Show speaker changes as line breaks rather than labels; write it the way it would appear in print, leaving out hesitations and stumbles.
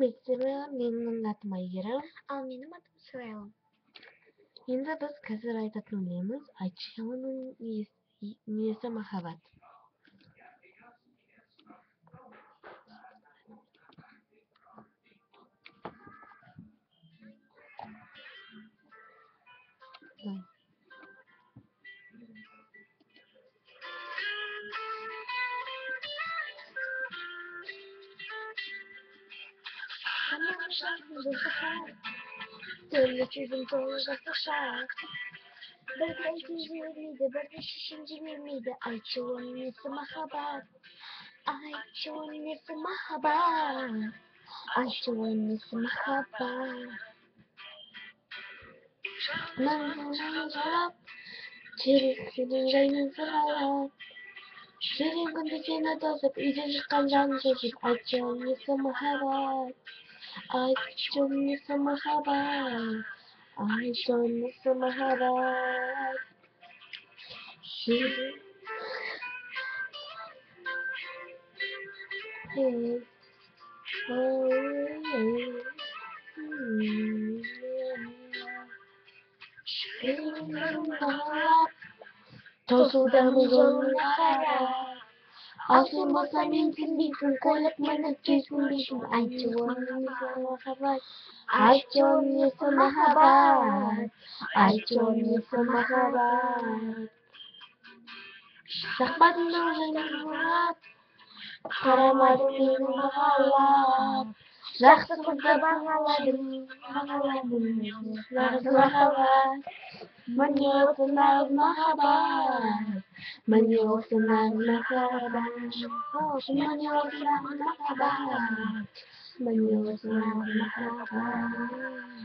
benim ismim Memnun Atmayırım.
Benim adım Süreyya.
Şimdi biz Kızılay'da dinleyimiz Ayça'nın niyesi mahabat.
Tamam şarkı bu sefer. Söyleşirdim sonra taşar. Bir de ikinci miydi, bir de şişinci miydi? Ayça'nın niyesi mahabat. Ayça'nın niyesi mahabat. Ayça'nın niyesi mahabat.
Manzara Çelikinin rayını sıralar. Şirin kondisine dozıp iyice çıkan canı çocuk. Ayça'nın niyesi mahabat. Ayça'nın niyesi mahabat. Ayça'nın niyesi mahabat. Şirin Hey, hey, Tosudamız onlara Asıl masa mümkün bilsin Kolik manık kesin bilsin Ayça'nın mahabat Ayça'nın mahabat Ayça'nın mahabat Şahbatın oğlanı murat Karamadım benim mahalat Жақсы қызды бағаладым Нағыз махаббат Міне осы нағыз махаббат Міне осы нағыз махаббат Міне осы нағыз махаббат Міне осы нағыз махаббат